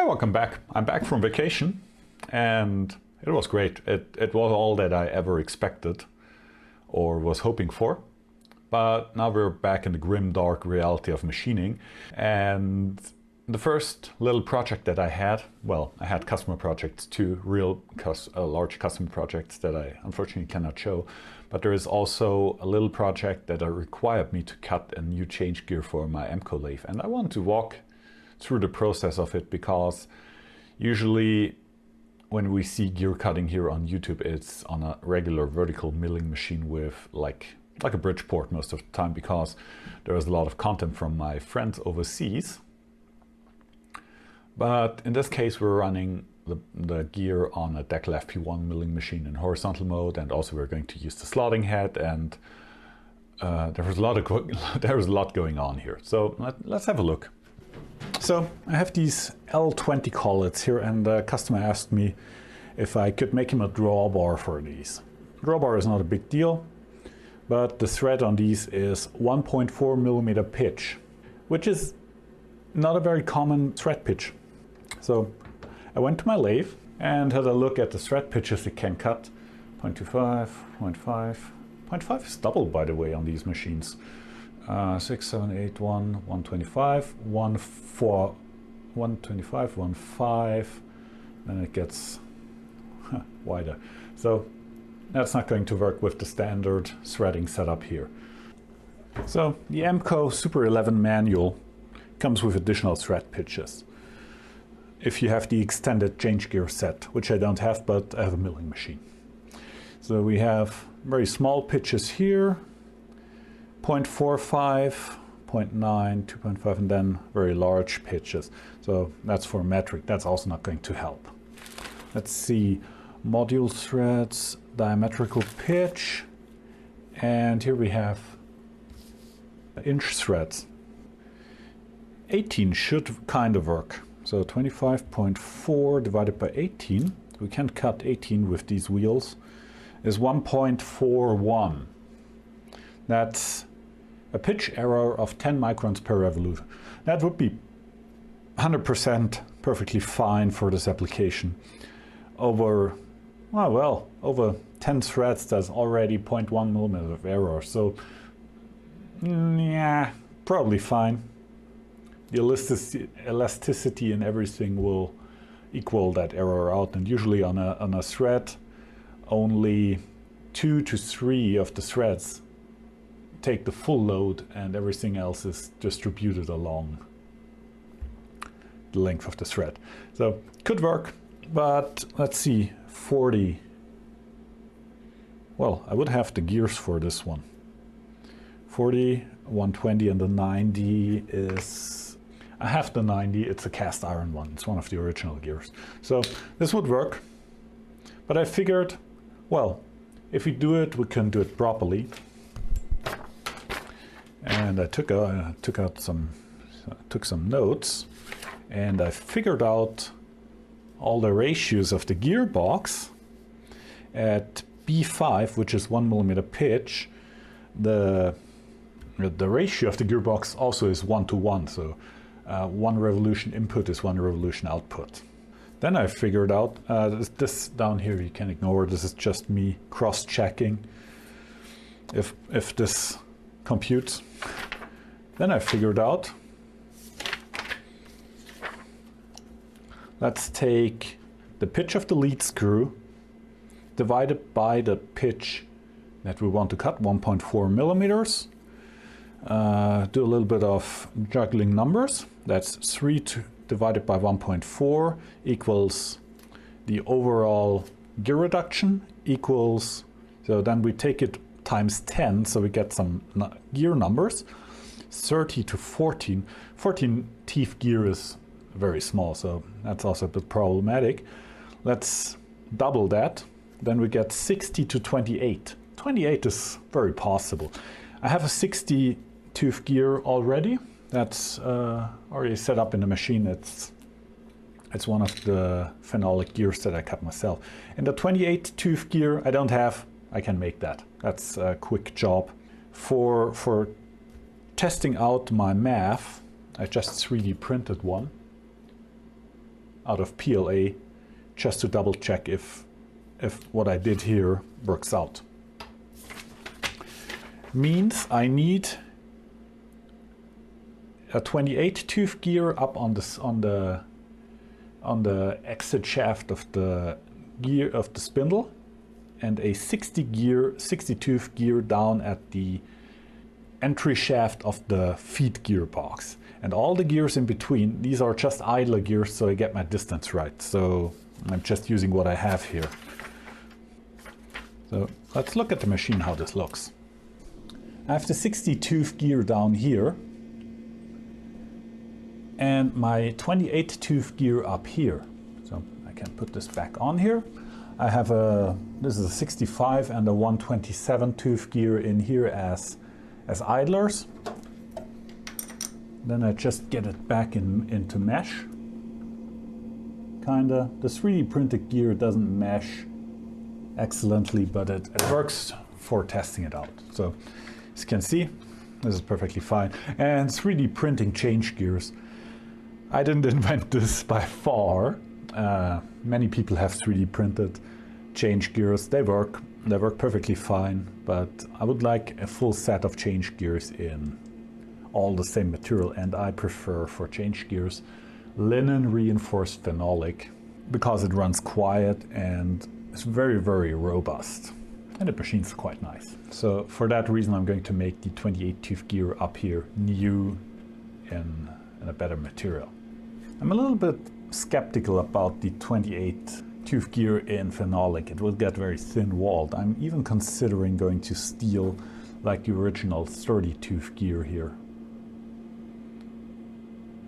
welcome back. I'm back from vacation and it was great. It was all that I ever expected or was hoping for. But now we're back in the grim, dark reality of machining. And the first little project that I had, well, I had customer projects, two real large customer projects that I unfortunately cannot show. But there is also a little project that required me to cut a new change gear for my MCO lathe. And I want to walk through the process of it, because usually when we see gear cutting here on YouTube, it's on a regular vertical milling machine with like a Bridgeport most of the time, because there is a lot of content from my friends overseas. But in this case, we're running the gear on a Deckel FP1 milling machine in horizontal mode, and also we're going to use the slotting head, and there was a lot going on here. So let's have a look. So I have these L20 collets here, and the customer asked me if I could make him a drawbar for these. Drawbar is not a big deal, but the thread on these is 1.4 millimeter pitch, which is not a very common thread pitch. So I went to my lathe and had a look at the thread pitches it can cut. 0.25, 0.5. 0.5 is double, by the way, on these machines. 6, 7, 8, 1, 125, 1, 4, 125, 1, 5, then it gets wider. So that's not going to work with the standard threading setup here. So the MCO Super 11 manual comes with additional thread pitches if you have the extended change gear set, which I don't have, but I have a milling machine. So we have very small pitches here, 0.45, 0.9, 2.5, and then very large pitches. So that's for metric. That's also not going to help. Let's see, module threads, diametrical pitch, and here we have inch threads. 18 should kind of work. So 25.4 divided by 18, we can cut 18 with these wheels, is 1.41. That's a pitch error of 10 microns per revolution. That would be 100% perfectly fine for this application. Over 10 threads, that's already 0.1 millimeter of error. So yeah, probably fine. The elasticity and everything will equal that error out. And usually on a thread, only 2 to 3 of the threads take the full load, and everything else is distributed along the length of the thread. So could work, but let's see, 40. Well, I would have the gears for this one. 40, 120, and the 90 is, I have the 90, it's a cast iron one. It's one of the original gears. So this would work, but I figured, well, if we do it, we can do it properly. And I took some notes, and I figured out all the ratios of the gearbox at B5, which is 1 millimeter pitch. The ratio of the gearbox also is 1 to 1, so 1 revolution input is 1 revolution output. Then I figured out, this down here you can ignore, this is just me cross-checking if this computes. Then I figured out, let's take the pitch of the lead screw divided by the pitch that we want to cut, 1.4 millimeters. Do a little bit of juggling numbers. That's 3 divided by 1.4 equals the overall gear reduction equals, so then we take it times 10, so we get some gear numbers, 30 to 14. 14 teeth gear is very small, so that's also a bit problematic. Let's double that, then we get 60 to 28. 28 is very possible. I have a 60 tooth gear already. That's already set up in the machine. It's one of the phenolic gears that I cut myself. And the 28 tooth gear I don't have. I can make that. That's a quick job. For testing out my math, I just 3D printed one. out of PLA just to double check if what I did here works out. Means I need a 28 tooth gear up on the exit shaft of the gear of the spindle, and a 60 tooth gear down at the entry shaft of the feed gearbox. And all the gears in between, these are just idler gears, so I get my distance right. So I'm just using what I have here. So let's look at the machine, how this looks. I have the 60 tooth gear down here and my 28 tooth gear up here. So I can put this back on here. I have this is a 65 and a 127 tooth gear in here as idlers. Then I just get it back into mesh. Kinda. The 3D printed gear doesn't mesh excellently, but it works for testing it out. So as you can see, this is perfectly fine. And 3D printing change gears. I didn't invent this by far. Many people have 3D printed change gears. They work perfectly fine, but I would like a full set of change gears in all the same material, and I prefer for change gears linen reinforced phenolic because it runs quiet and it's very, very robust. And the machine's quite nice. So for that reason, I'm going to make the 28 tooth gear up here new in a better material. I'm a little bit skeptical about the 28 tooth gear in phenolic. It will get very thin walled. I'm even considering going to steel like the original 30 tooth gear here.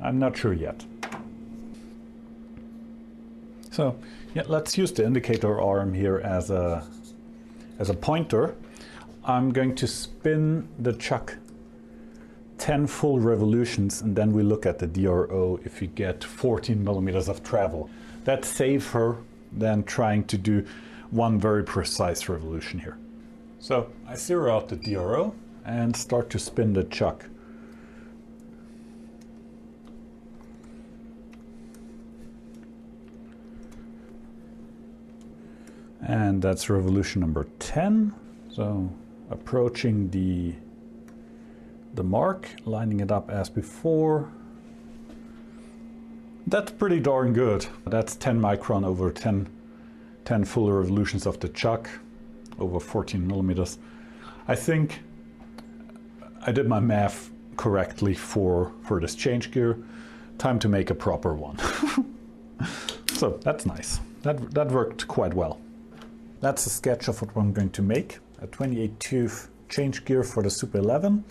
I'm not sure yet. So yeah, let's use the indicator arm here as a pointer. I'm going to spin the chuck 10 full revolutions, and then we look at the DRO if you get 14 millimeters of travel. That's safer than trying to do one very precise revolution here. So I zero out the DRO and start to spin the chuck. And that's revolution number 10. So approaching the mark, lining it up as before. That's pretty darn good. That's 10 micron over 10 full revolutions of the chuck over 14 millimeters. I think I did my math correctly for this change gear. Time to make a proper one. So that's nice. That worked quite well. That's a sketch of what I'm going to make. A 28 tooth change gear for the Super 11.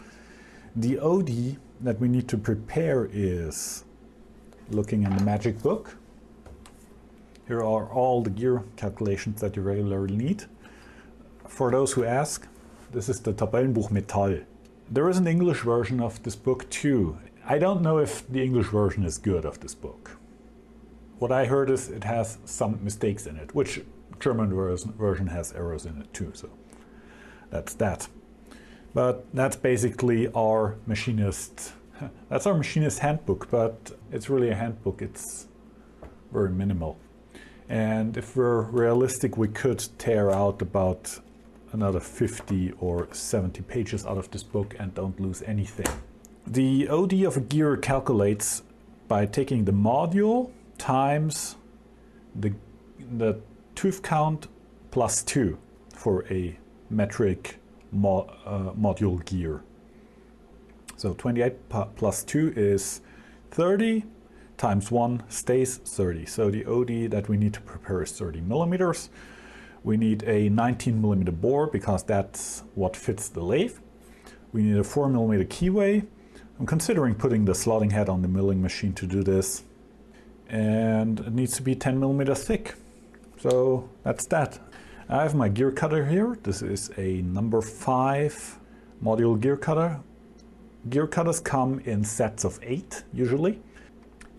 The OD that we need to prepare is looking in the magic book. Here are all the gear calculations that you regularly need. For those who ask, this is the Tabellenbuch Metall. There is an English version of this book too. I don't know if the English version is good of this book. What I heard is it has some mistakes in it, which German version has errors in it too, so that's that. But that's basically our machinist. That's our machinist handbook, but it's really a handbook. It's very minimal. And if we're realistic, we could tear out about another 50 or 70 pages out of this book and don't lose anything. The OD of a gear calculates by taking the module times the tooth count plus 2 for a metric module gear. So 28 plus 2 is 30, times 1 stays 30. So the OD that we need to prepare is 30 millimeters. We need a 19 millimeter bore because that's what fits the lathe. We need a 4 millimeter keyway. I'm considering putting the slotting head on the milling machine to do this. And it needs to be 10 millimeters thick. So that's that. I have my gear cutter here. This is a number 5 module gear cutter. Gear cutters come in sets of 8 usually.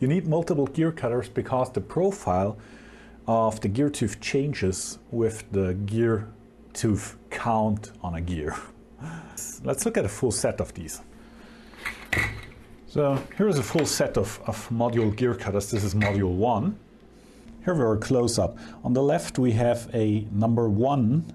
You need multiple gear cutters because the profile of the gear tooth changes with the gear tooth count on a gear. Let's look at a full set of these. So here's a full set of module gear cutters. This is module 1. Here we are close up. On the left we have a number 1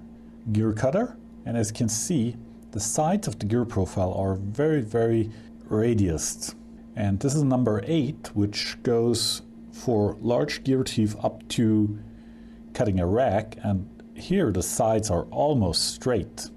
gear cutter, and as you can see, the sides of the gear profile are very radiused. And this is number 8, which goes for large gear teeth up to cutting a rack, and here the sides are almost straight.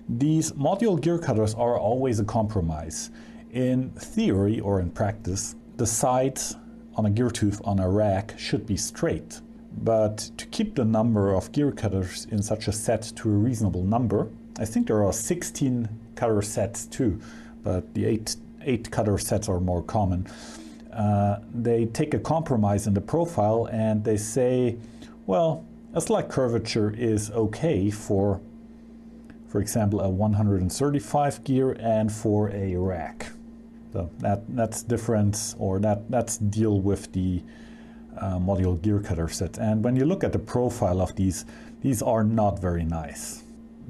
These module gear cutters are always a compromise. In theory or in practice, the sides on a gear tooth on a rack should be straight. But to keep the number of gear cutters in such a set to a reasonable number, I think there are 16 cutter sets too, but the 8 cutter sets are more common. They take a compromise in the profile and they say, well, a slight curvature is okay for example, a 135 gear and for a rack. So that's difference, or that's deal with the module gear cutter set. And when you look at the profile of these are not very nice.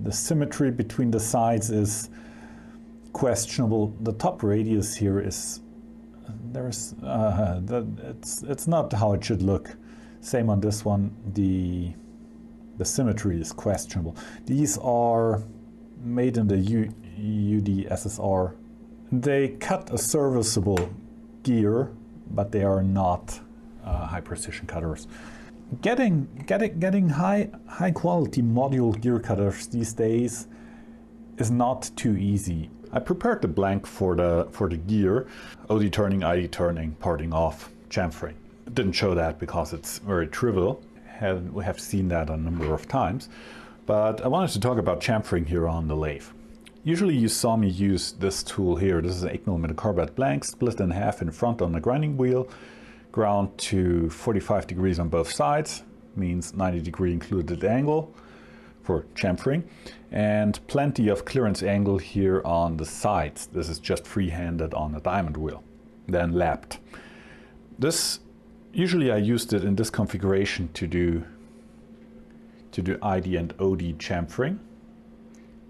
The symmetry between the sides is questionable. The top radius here is it's not how it should look. Same on this one. The symmetry is questionable. These are made in the UDSSR. They cut a serviceable gear, but they are not high precision cutters. Getting high quality module gear cutters these days is not too easy. I prepared the blank for the gear, OD turning, ID turning, parting off, chamfering. It didn't show that because it's very trivial. We have seen that a number of times. But I wanted to talk about chamfering here on the lathe. Usually you saw me use this tool here. This is an 8mm carbide blank, split in half in front on the grinding wheel, ground to 45 degrees on both sides, means 90-degree included angle for chamfering, and plenty of clearance angle here on the sides. This is just free-handed on a diamond wheel, then lapped. Usually I used it in this configuration to do ID and OD chamfering.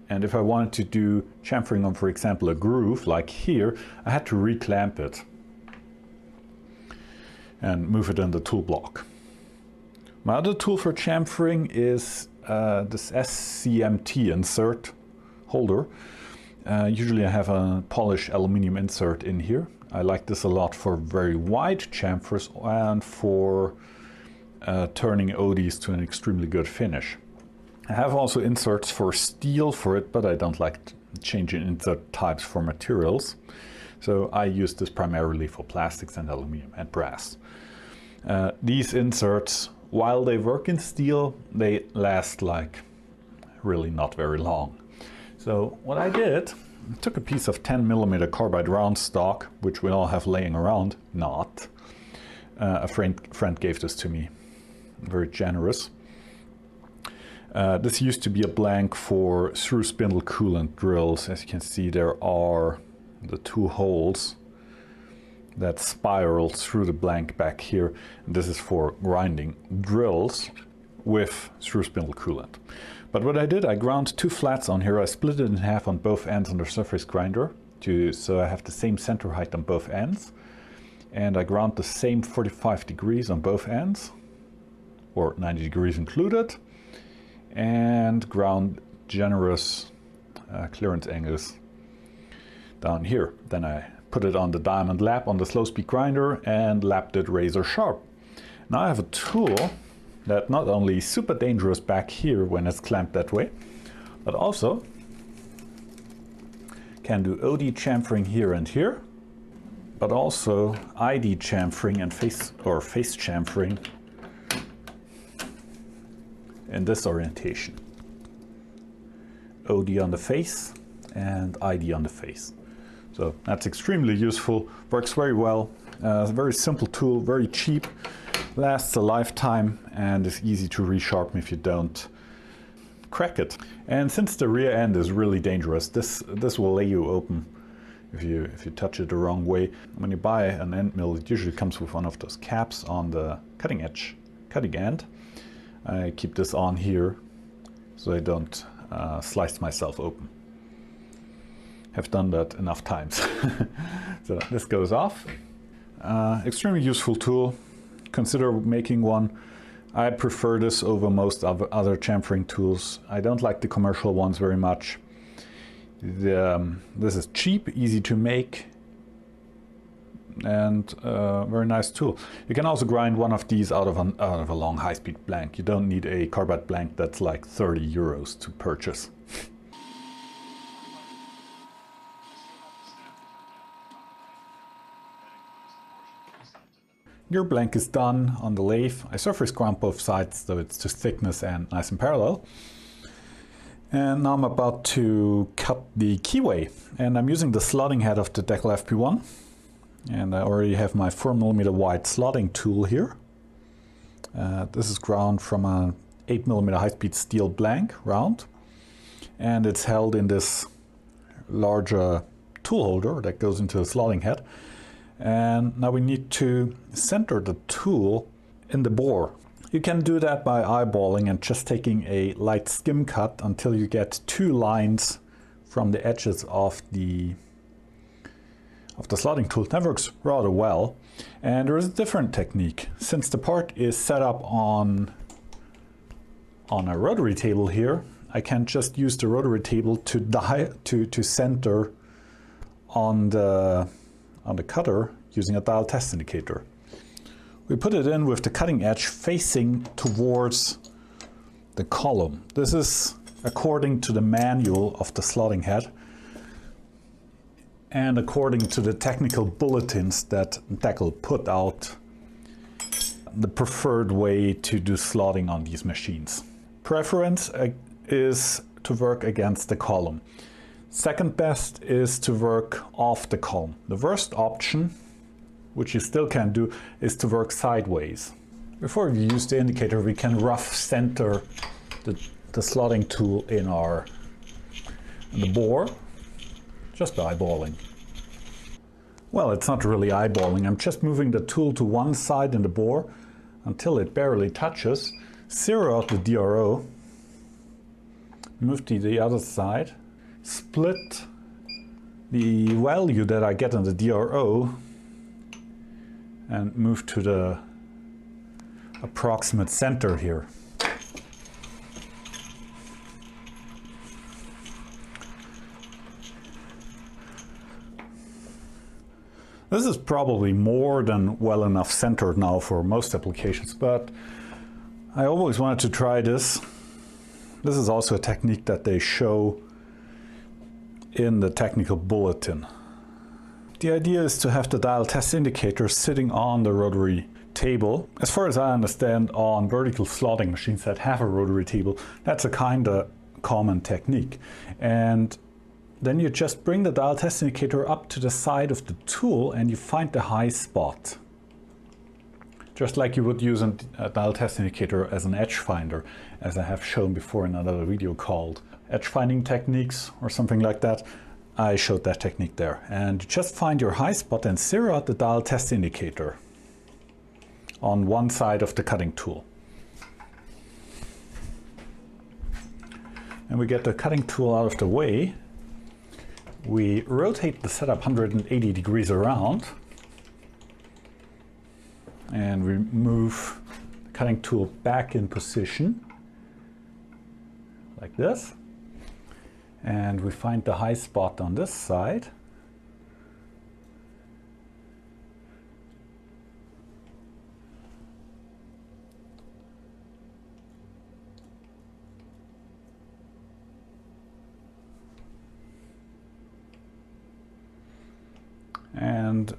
And if I wanted to do chamfering on, for example, a groove like here, I had to reclamp it and move it in the tool block. My other tool for chamfering is this SCMT insert holder. Usually I have a polished aluminum insert in here. I like this a lot for very wide chamfers and for turning ODs to an extremely good finish. I have also inserts for steel for it, but I don't like changing insert types for materials. So I use this primarily for plastics and aluminum and brass. These inserts, while they work in steel, they last like really not very long. So what I did, I took a piece of 10mm carbide round stock, which we all have laying around, not. A friend gave this to me, very generous. This used to be a blank for through spindle coolant drills. As you can see, there are the 2 holes that spiral through the blank back here. And this is for grinding drills with through spindle coolant. But what I did, I ground 2 flats on here. I split it in half on both ends on the surface grinder so I have the same center height on both ends. And I ground the same 45 degrees on both ends, or 90 degrees included, and ground generous clearance angles down here. Then I put it on the diamond lap on the slow speed grinder and lapped it razor sharp. Now I have a tool that not only is super dangerous back here when it's clamped that way, but also can do OD chamfering here and here, but also ID chamfering and face chamfering in this orientation. OD on the face and ID on the face. So that's extremely useful, works very well. It's a very simple tool, very cheap, lasts a lifetime, and is easy to resharpen if you don't crack it. And since the rear end is really dangerous, this will lay you open if you touch it the wrong way. When you buy an end mill, it usually comes with one of those caps on the cutting end. I keep this on here so I don't slice myself open. Have done that enough times. So this goes off. Extremely useful tool. consider making one. I prefer this over most other chamfering tools. I don't like the commercial ones very much. This is cheap, easy to make, and very nice tool. You can also grind one of these out of a long high-speed blank. You don't need a carbide blank that's like 30 euros to purchase. Gear blank is done on the lathe. I surface ground both sides so it's to thickness and nice and parallel. And now I'm about to cut the keyway, and I'm using the slotting head of the Deckel FP1, and I already have my 4mm wide slotting tool here. This is ground from an 8mm high-speed steel blank round, and it's held in this larger tool holder that goes into the slotting head. And now we need to center the tool in the bore. You can do that by eyeballing and just taking a light skim cut until you get 2 lines from the edges of the slotting tool. That works rather well. And there is a different technique. Since the part is set up on a rotary table here, I can just use the rotary table to center on the cutter using a dial test indicator. We put it in with the cutting edge facing towards the column. This is according to the manual of the slotting head and according to the technical bulletins that Deckel put out, the preferred way to do slotting on these machines. Preference is to work against the column. Second best is to work off the column. The worst option, which you still can do, is to work sideways. Before we use the indicator, we can rough center the slotting tool in the bore, just eyeballing. Well, it's not really eyeballing. I'm just moving the tool to one side in the bore until it barely touches, zero out the DRO, move to the other side, split the value that I get on the DRO, and move to the approximate center here. This is probably more than well enough centered now for most applications, but I always wanted to try this. This is also a technique that they show in the technical bulletin. The idea is to have the dial test indicator sitting on the rotary table. As far as I understand, on vertical slotting machines that have a rotary table, that's a kind of common technique. And then you just bring the dial test indicator up to the side of the tool and you find the high spot. Just like you would use a dial test indicator as an edge finder, as I have shown before in another video called Edge Finding Techniques or something like that. I showed that technique there. And you just find your high spot and zero out the dial test indicator on one side of the cutting tool. And we get the cutting tool out of the way. We rotate the setup 180 degrees around and we move the cutting tool back in position like this. And we find the high spot on this side. And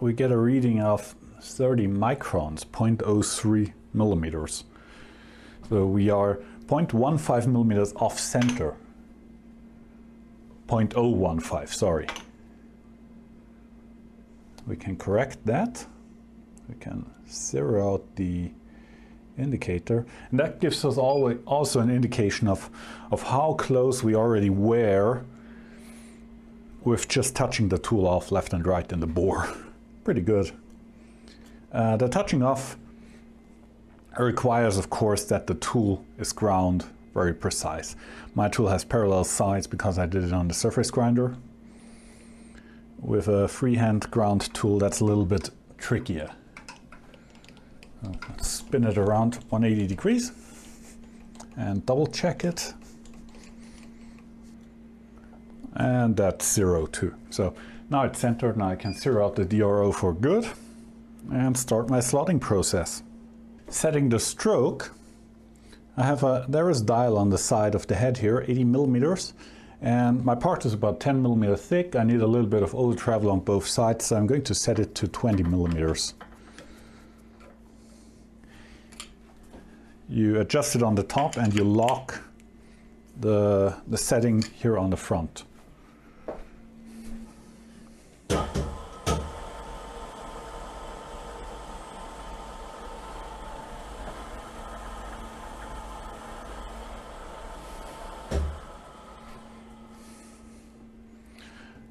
we get a reading of 30 microns, 0.03 millimeters. So we are 0.15 millimeters off center. 0.015, sorry. We can correct that. We can zero out the indicator. And that gives us also an indication of how close we already were with just touching the tool off left and right in the bore. Pretty good. The touching off requires, of course, that the tool is ground very precise. My tool has parallel sides because I did it on the surface grinder. With a freehand ground tool, that's a little bit trickier. So let's spin it around 180 degrees and double check it. And that's 0 too. So now it's centered. Now I can zero out the DRO for good and start my slotting process. Setting the stroke, there is a dial on the side of the head here, 80 millimeters, and my part is about 10 millimeters thick. I need a little bit of oil travel on both sides, so I'm going to set it to 20 millimeters. You adjust it on the top and you lock the setting here on the front.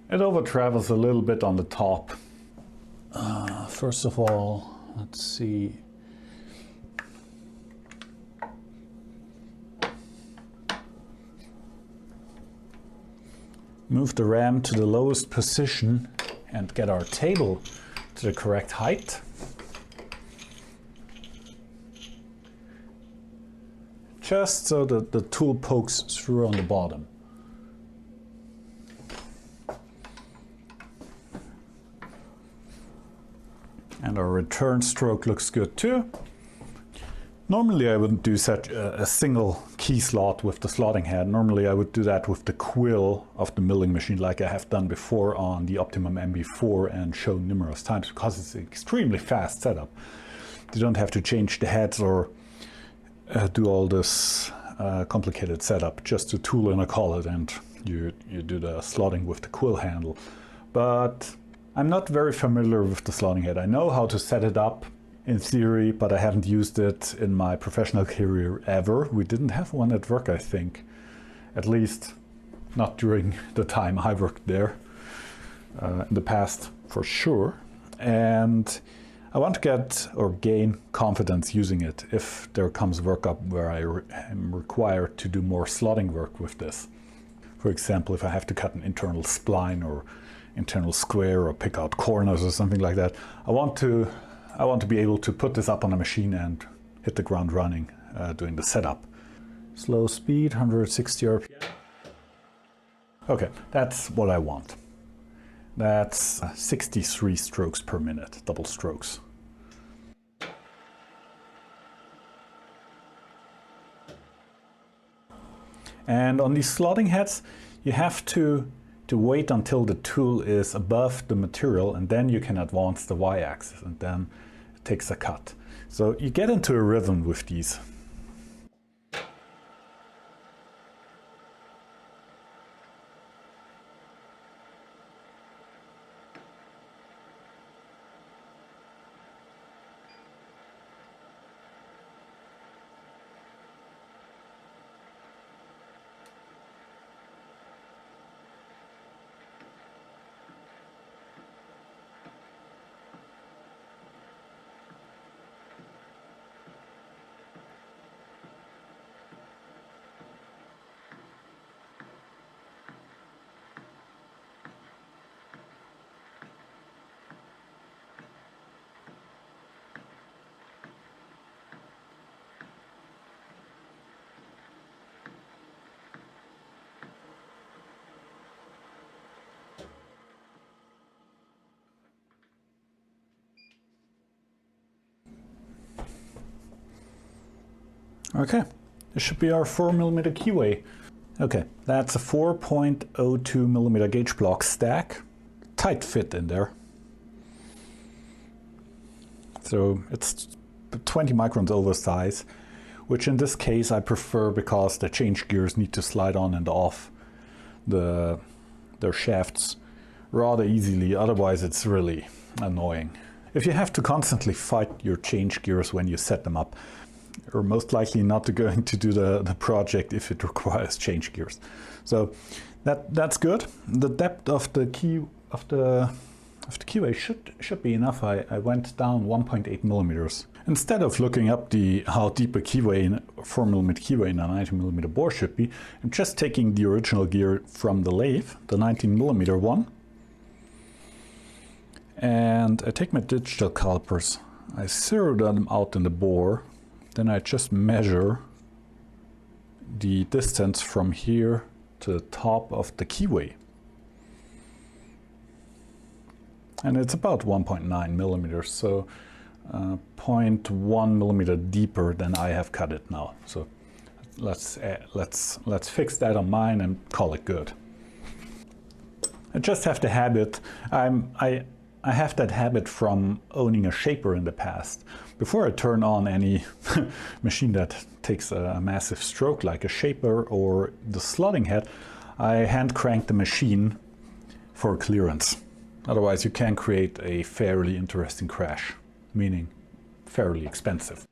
It over travels a little bit on the top. First of all, let's see. Move the ram to the lowest position and get our table to the correct height. Just so that the tool pokes through on the bottom. And our return stroke looks good too. Normally I wouldn't do such a single key slot with the slotting head. Normally I would do that with the quill of the milling machine like I have done before on the Optimum MB4 and shown numerous times, because it's an extremely fast setup. You don't have to change the heads or do all this complicated setup, just to tool in a collet and you do the slotting with the quill handle. But I'm not very familiar with the slotting head. I know how to set it up in theory, but I haven't used it in my professional career ever. We didn't have one at work, I think. At least not during the time I worked there. In the past, for sure. And I want to get or gain confidence using it if there comes work up where I am required to do more slotting work with this. For example, if I have to cut an internal spline or internal square or pick out corners or something like that. I want to be able to put this up on a machine and hit the ground running doing the setup. Slow speed, 160 RPM. Okay, that's what I want. That's 63 strokes per minute, double strokes. And on these slotting heads, you have to wait until the tool is above the material, and then you can advance the y-axis, and then it takes a cut. So you get into a rhythm with these. Okay, this should be our 4mm keyway. Okay, that's a 4.02mm gauge block stack. Tight fit in there. So it's 20 microns oversize, which in this case I prefer because the change gears need to slide on and off their shafts rather easily, otherwise it's really annoying. If you have to constantly fight your change gears when you set them up, you're most likely not going to do the project if it requires change gears. So that's good. The depth of the keyway should be enough. I went down 1.8 millimeters. Instead of looking up how deep a keyway, 4mm keyway in a 90mm bore should be, I'm just taking the original gear from the lathe, the 19mm one, and I take my digital calipers I zero them out in the bore, then I just measure the distance from here to the top of the keyway. And it's about 1.9 millimeters, so 0.1 millimeter deeper than I have cut it now. So let's fix that on mine and call it good. I just have the habit. I have that habit from owning a shaper in the past. Before I turn on any machine that takes a massive stroke like a shaper or the slotting head, I hand crank the machine for clearance. Otherwise you can create a fairly interesting crash, meaning fairly expensive.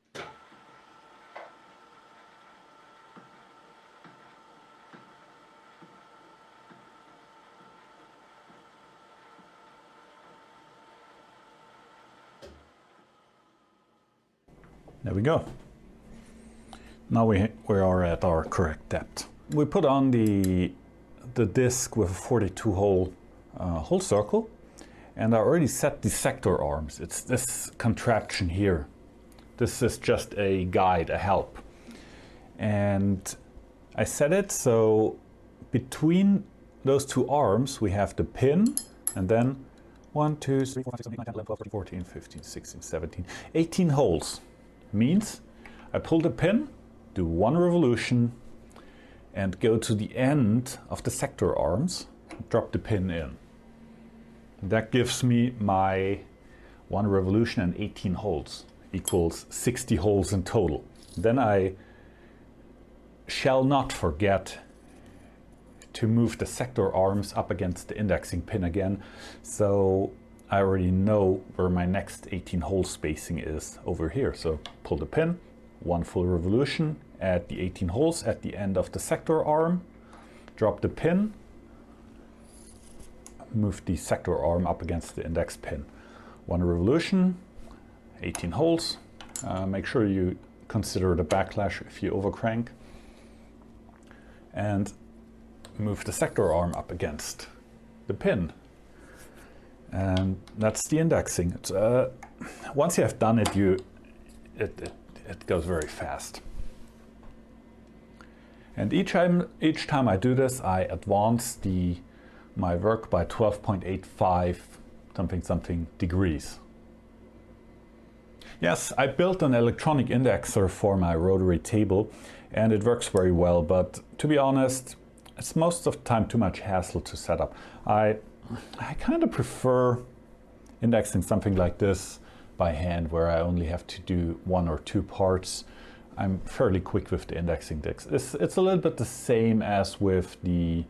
There we go. Now we are at our correct depth. We put on the disc with a 42 hole hole circle, and I already set the sector arms. It's this contraption here. This is just a guide, a help. And I set it so between those two arms we have the pin, and then 1, 2, 3, 4, 5, 6, 7, 8, 9, 10, 11, 12, 13, 14, 15, 16, 17, 18 holes. Means I pull the pin, do one revolution, and go to the end of the sector arms, drop the pin in. That gives me my one revolution and 18 holes, equals 60 holes in total. Then I shall not forget to move the sector arms up against the indexing pin again, so I already know where my next 18 hole spacing is over here. So pull the pin, one full revolution, add the 18 holes at the end of the sector arm, drop the pin, move the sector arm up against the index pin. One revolution, 18 holes. Make sure you consider the backlash if you overcrank. And move the sector arm up against the pin. And that's the indexing. It's, once you have done it, it goes very fast. And each time I do this, I advance my work by 12.85 something degrees. Yes, I built an electronic indexer for my rotary table, and it works very well. But to be honest, it's most of the time too much hassle to set up. I kind of prefer indexing something like this by hand, where I only have to do one or two parts. I'm fairly quick with the indexing discs. It's a little bit the same as with the...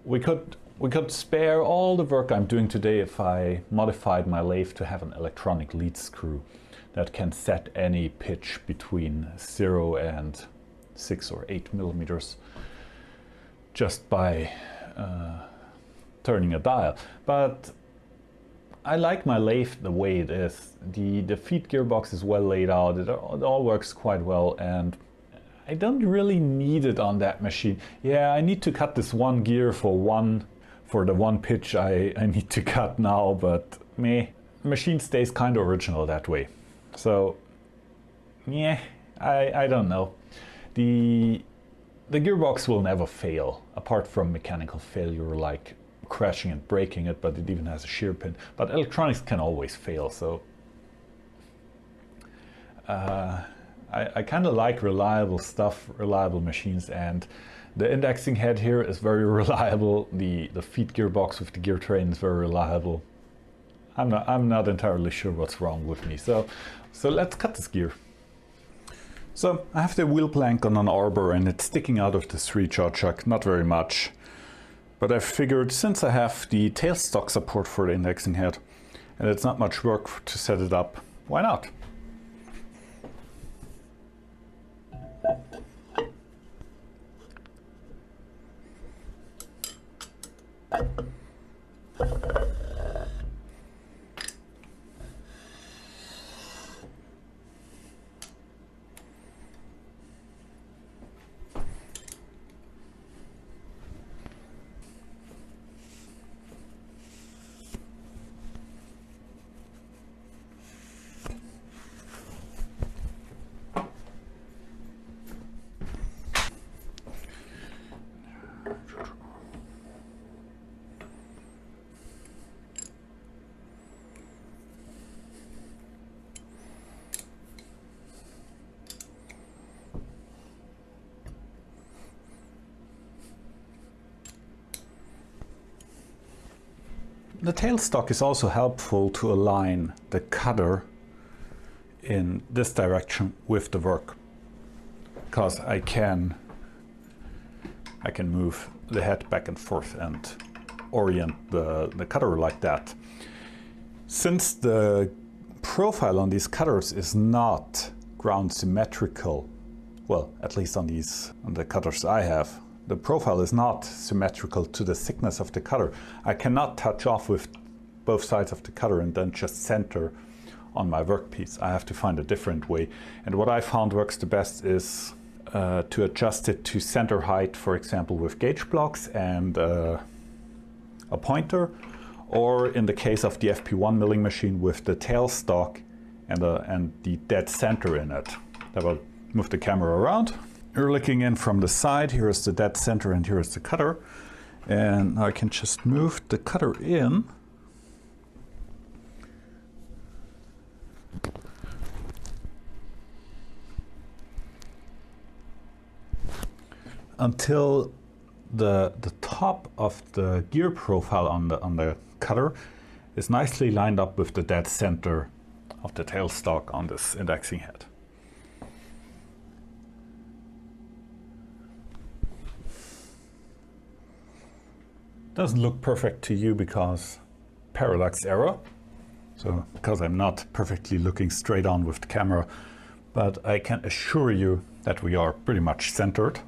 we could spare all the work I'm doing today if I modified my lathe to have an electronic lead screw that can set any pitch between 0 and 6 or 8 millimeters just by turning a dial. But I like my lathe the way it is. The feed gearbox is well laid out, it all works quite well, and I don't really need it on that machine. Yeah, I need to cut this one gear for the one pitch I need to cut now, but meh, the machine stays kind of original that way. So yeah, I don't know. The gearbox will never fail, apart from mechanical failure like crashing and breaking it, but it even has a shear pin. But electronics can always fail, so I kind of like reliable stuff, reliable machines, and the indexing head here is very reliable. The feed gearbox with the gear train is very reliable. I'm not entirely sure what's wrong with me, so let's cut this gear. So I have the wheel plank on an arbor and it's sticking out of this recharge chuck, not very much. But I figured since I have the tailstock support for the indexing head and it's not much work to set it up, why not? The tailstock is also helpful to align the cutter in this direction with the work, because I can move the head back and forth and orient the cutter like that. Since the profile on these cutters is not ground symmetrical, well, at least on the cutters I have, the profile is not symmetrical to the thickness of the cutter. I cannot touch off with both sides of the cutter and then just center on my workpiece. I have to find a different way. And what I found works the best is to adjust it to center height, for example, with gauge blocks and a pointer, or in the case of the FP1 milling machine with the tailstock and the dead center in it. I will move the camera around. You're looking in from the side. Here is the dead center and here is the cutter. And I can just move the cutter in. Until the top of the gear profile on the cutter is nicely lined up with the dead center of the tailstock on this indexing head. Doesn't look perfect to you because parallax error, so because I'm not perfectly looking straight on with the camera, but I can assure you that we are pretty much centered.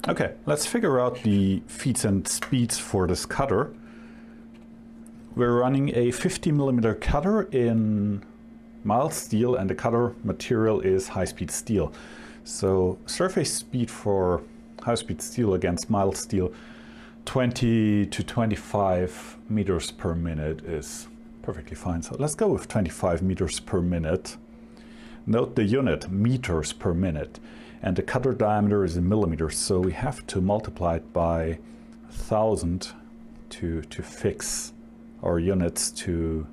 Okay, let's figure out the feeds and speeds for this cutter. We're running a 50mm cutter in mild steel and the cutter material is high-speed steel. So surface speed for high-speed steel against mild steel, 20 to 25 meters per minute is perfectly fine. So let's go with 25 meters per minute. Note the unit, meters per minute. And the cutter diameter is in millimeters, so we have to multiply it by 1,000 to fix our units to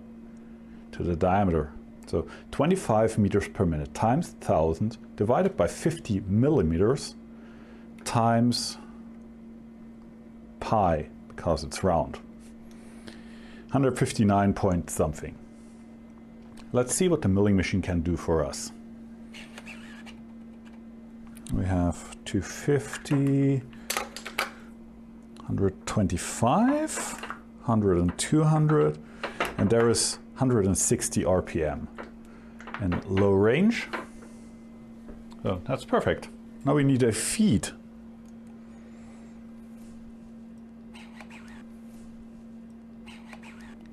the diameter. So 25 meters per minute times 1,000 divided by 50 millimeters times pi, because it's round. 159 point something. Let's see what the milling machine can do for us. We have 250, 125, 100 and 200, and there is 160 RPM in low range. So that's perfect. Now we need a feed.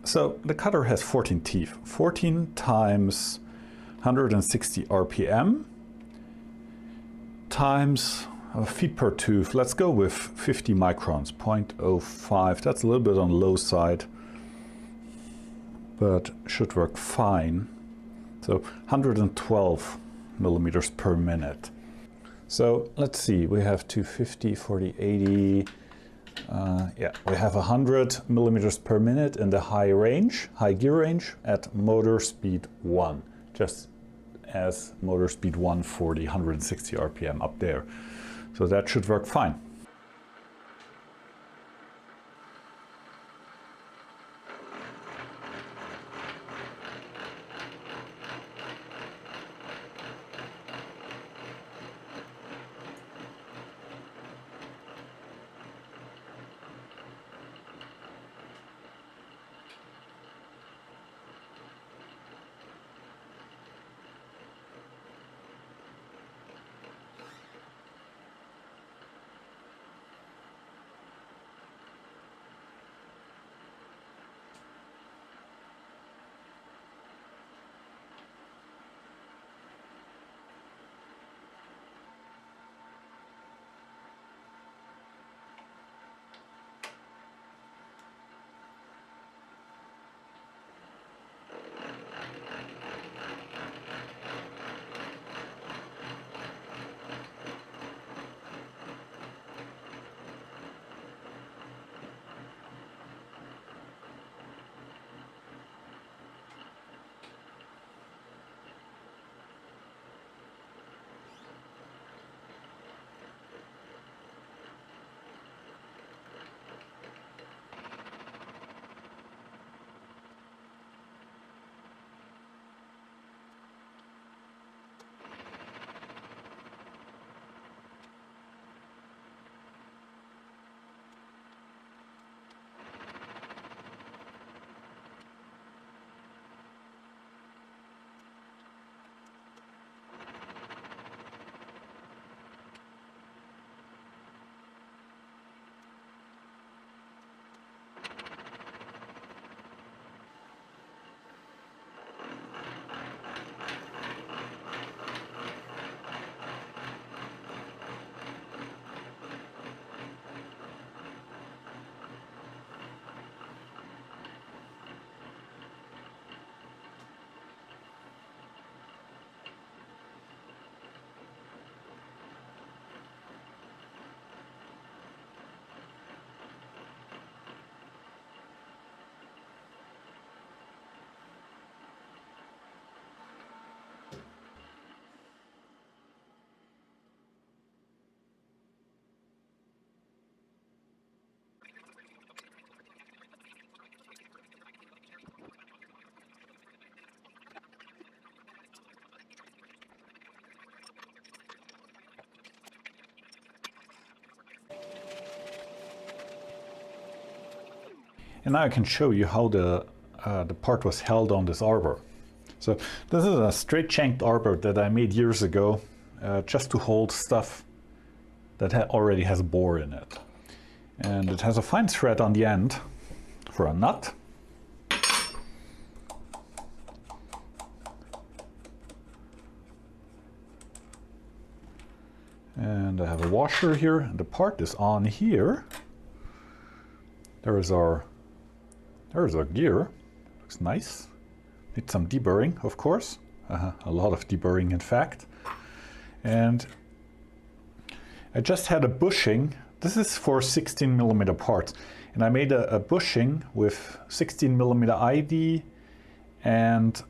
So the cutter has 14 teeth. 14 times 160 RPM times feet per tooth. Let's go with 50 microns, 0.05. That's a little bit on the low side, but should work fine. So 112 millimeters per minute. So let's see, we have 250, 40, 80. Yeah, we have 100 millimeters per minute in the high gear range at motor speed 1, just as motor speed 1 for the 160 RPM up there. So that should work fine. And now I can show you how the part was held on this arbor. So this is a straight shanked arbor that I made years ago just to hold stuff that already has a bore in it. And it has a fine thread on the end for a nut. And I have a washer here, and the part is on here. There's our gear. Looks nice. Need some deburring, of course. A lot of deburring, in fact. And I just had a bushing. This is for 16mm parts. And I made a bushing with 16mm ID and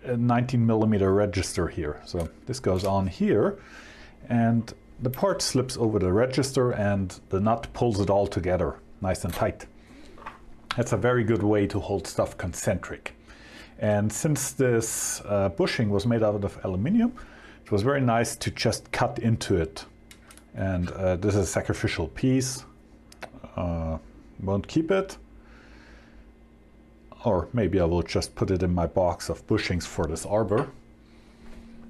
a 19mm register here. So this goes on here. And the part slips over the register and the nut pulls it all together nice and tight. That's a very good way to hold stuff concentric. And since this bushing was made out of aluminium, it was very nice to just cut into it. And this is a sacrificial piece. Won't keep it. Or maybe I will just put it in my box of bushings for this arbor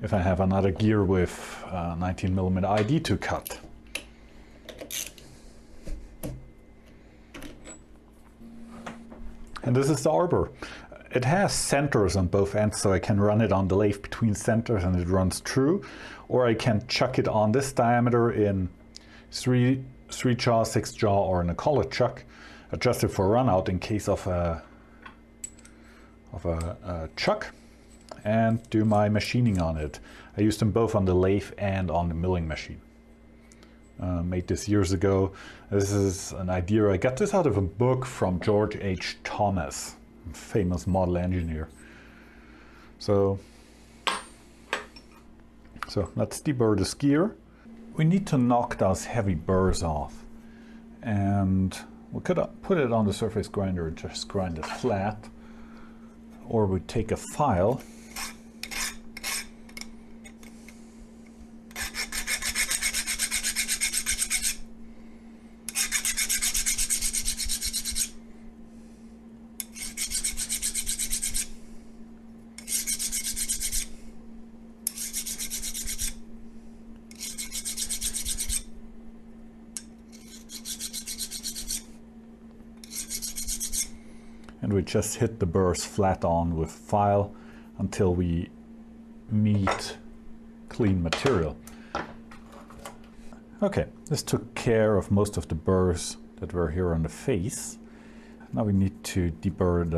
if I have another gear with 19mm ID to cut. And this is the arbor. It has centers on both ends, so I can run it on the lathe between centers and it runs true. Or I can chuck it on this diameter in 3-jaw, 6-jaw, or in a collet chuck, adjust it for run out in case of a chuck, and do my machining on it. I used them both on the lathe and on the milling machine. Made this years ago. This is an idea. I got this out of a book from George H. Thomas, a famous model engineer. So let's deburr this gear. We need to knock those heavy burrs off. And we could put it on the surface grinder and just grind it flat. Or we take a file and we just hit the burrs flat on with file until we meet clean material. Okay, this took care of most of the burrs that were here on the face. Now we need to deburr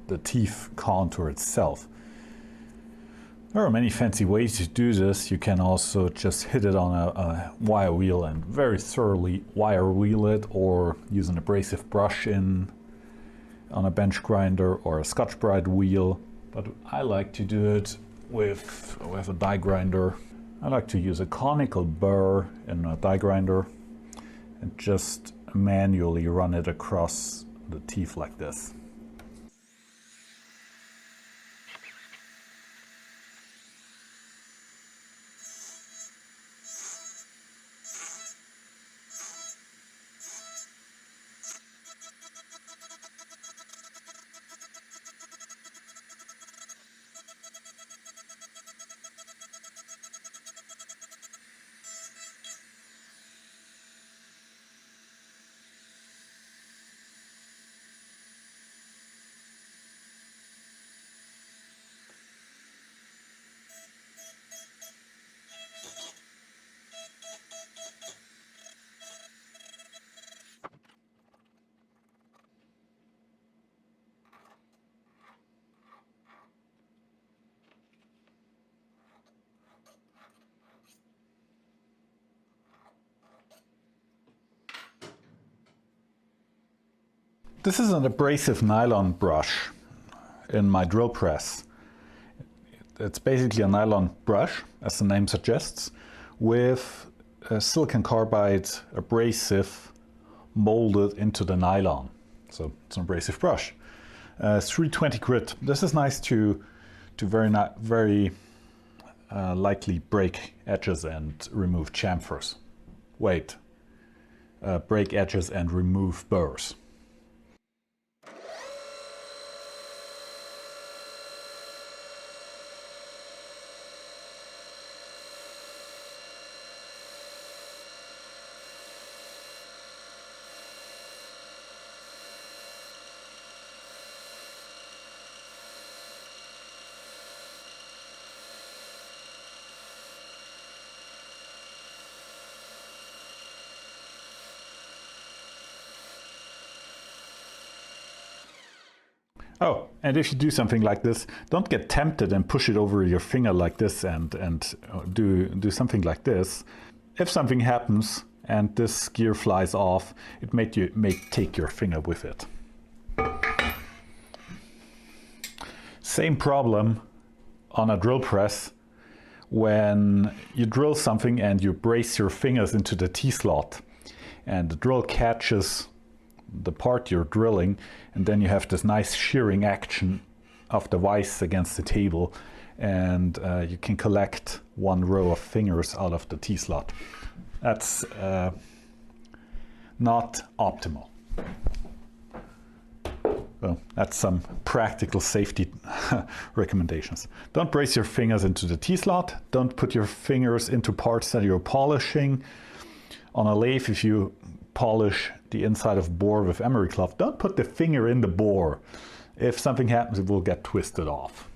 the teeth contour itself. There are many fancy ways to do this. You can also just hit it on a wire wheel and very thoroughly wire wheel it, or use an abrasive brush on a bench grinder or a Scotch-Brite wheel. But I like to do it with a die grinder. I like to use a conical burr in a die grinder and just manually run it across the teeth like this. This is an abrasive nylon brush in my drill press. It's basically a nylon brush, as the name suggests, with a silicon carbide abrasive molded into the nylon. So it's an abrasive brush. 320 grit. This is nice to very lightly break edges and remove chamfers. Wait, break edges and remove burrs. Oh, and if you do something like this, don't get tempted and push it over your finger like this and do something like this. If something happens and this gear flies off, it may take your finger with it. Same problem on a drill press when you drill something and you brace your fingers into the T-slot and the drill catches the part you're drilling, and then you have this nice shearing action of the vise against the table, and you can collect one row of fingers out of the T-slot. That's not optimal. Well, that's some practical safety recommendations. Don't brace your fingers into the T-slot. Don't put your fingers into parts that you're polishing. On a lathe, if you polish the inside of bore with emery cloth, don't put the finger in the bore. If something happens, it will get twisted off.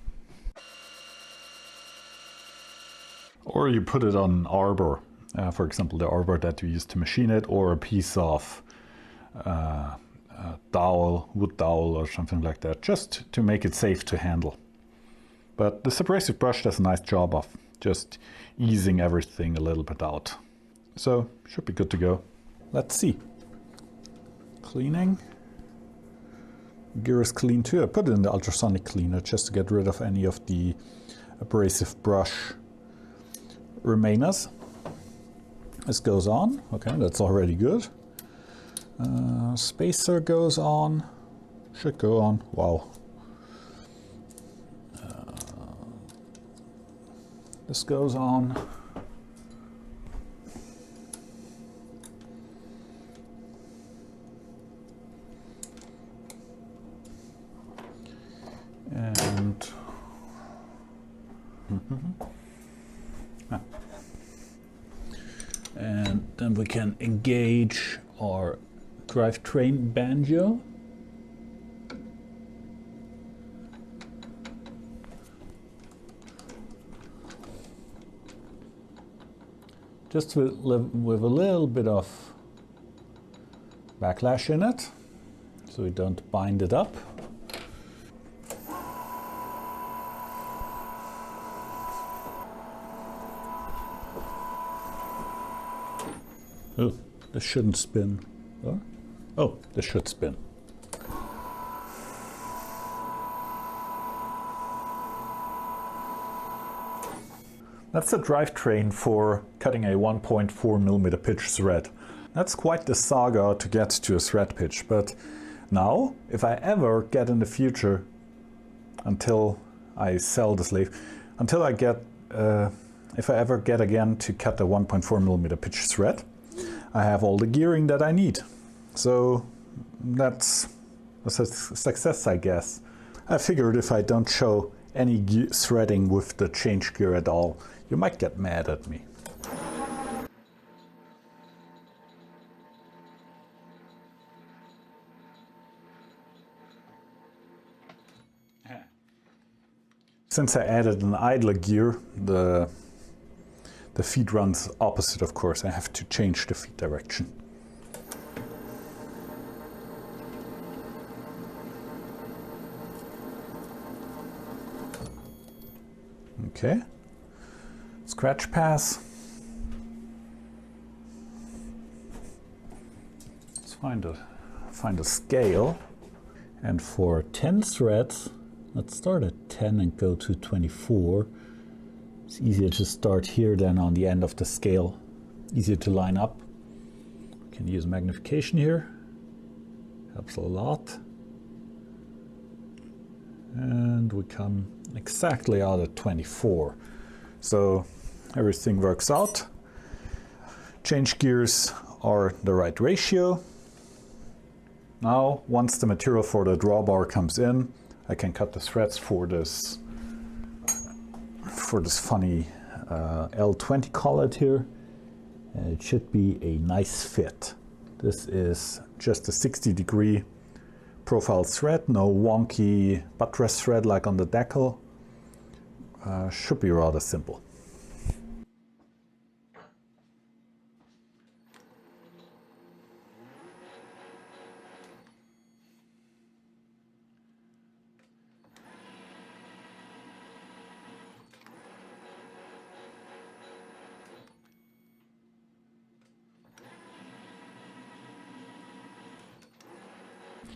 Or you put it on arbor, for example, the arbor that you use to machine it, or a piece of dowel, wood dowel or something like that, just to make it safe to handle. But this abrasive brush does a nice job of just easing everything a little bit out. So, should be good to go. Let's see. Cleaning. Gear is clean too. I put it in the ultrasonic cleaner just to get rid of any of the abrasive brush remainers. This goes on. Okay, that's already good. Spacer goes on. Should go on. Wow. This goes on. And and then we can engage our drivetrain banjo. Just with a little bit of backlash in it, so we don't bind it up. Oh, this shouldn't spin. Oh, this should spin. That's the drivetrain for cutting a 1.4mm pitch thread. That's quite the saga to get to a thread pitch, but now, if I ever get in the future, until I sell this lathe, until I get, if I ever get again to cut a 1.4mm pitch thread, I have all the gearing that I need. So that's a success, I guess. I figured if I don't show any threading with the change gear at all, you might get mad at me. Since I added an idler gear, the feed runs opposite, of course. I have to change the feed direction. Okay. Scratch pass. Let's find a scale. And for 10 threads, let's start at 10 and go to 24. It's easier to start here than on the end of the scale. Easier to line up. You can use magnification here. Helps a lot. And we come exactly out at 24. So everything works out. Change gears are the right ratio. Now, once the material for the drawbar comes in, I can cut the threads for this funny L20 collet here. And it should be a nice fit. This is just a 60-degree profile thread, no wonky buttress thread like on the Deckel. Should be rather simple.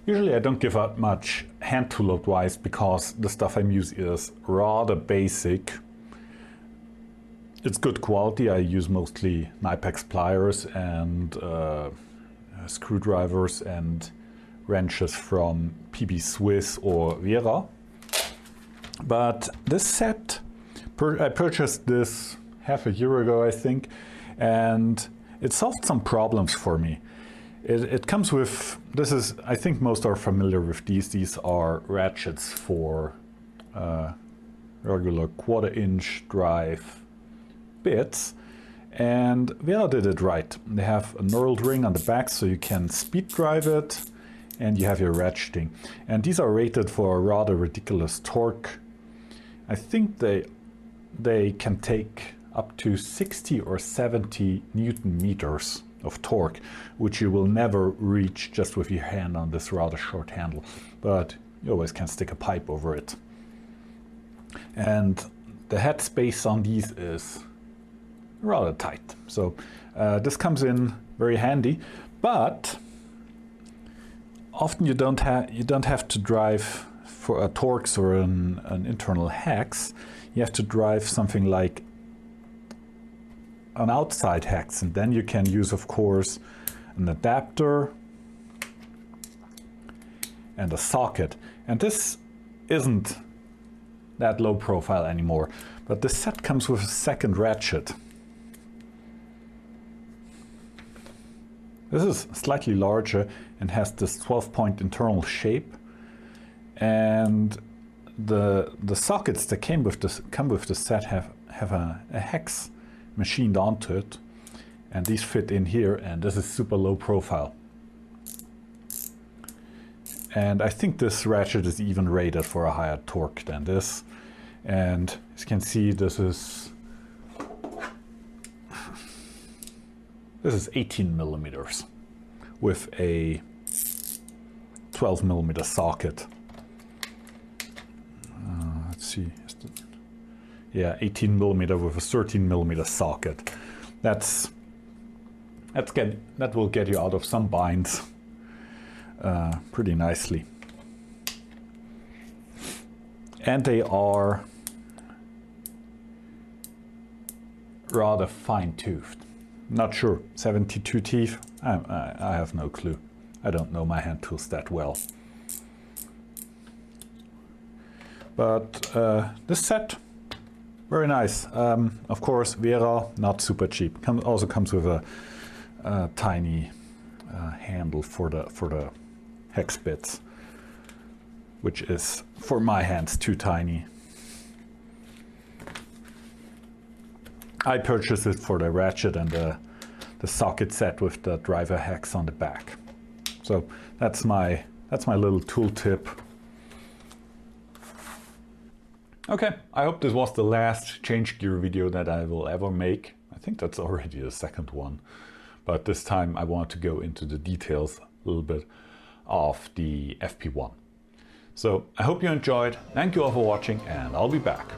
Usually I don't give out much hand tool advice because the stuff I'm using is rather basic. It's good quality. I use mostly Knipex pliers and screwdrivers and wrenches from PB Swiss or Vera. But this set, I purchased this half a year ago, I think, and it solved some problems for me. It comes with, this is, I think most are familiar with these. These are ratchets for regular 1/4-inch drive bits. And Vera did it right. They have a knurled ring on the back so you can speed drive it, and you have your ratcheting. And these are rated for a rather ridiculous torque. I think they can take up to 60 or 70 Newton meters of torque, which you will never reach just with your hand on this rather short handle, but you always can stick a pipe over it. And the head space on these is rather tight, so this comes in very handy. But often you don't have to drive for a Torx or an internal hex. You have to drive something like an outside hex, and then you can use, of course, an adapter and a socket. And this isn't that low profile anymore, but this set comes with a second ratchet. This is slightly larger and has this 12-point internal shape, and the sockets that come with the set have a hex machined onto it, and these fit in here, and this is super low profile. And I think this ratchet is even rated for a higher torque than this. And as you can see, this is 18 millimeters with a 12 millimeter socket. Let's see. Yeah, 18 millimeter with a 13 millimeter socket. That will get you out of some binds pretty nicely. And they are rather fine-toothed. Not sure, 72 teeth? I have no clue. I don't know my hand tools that well. But this set, very nice. Of course, Vera, not super cheap. Also comes with a tiny handle for the hex bits, which is, for my hands, too tiny. I purchased it for the ratchet and the socket set with the driver hex on the back. So that's my little tool tip. Okay, I hope this was the last change gear video that I will ever make. I think that's already the second one. But this time I want to go into the details a little bit of the FP1. So I hope you enjoyed. Thank you all for watching, and I'll be back.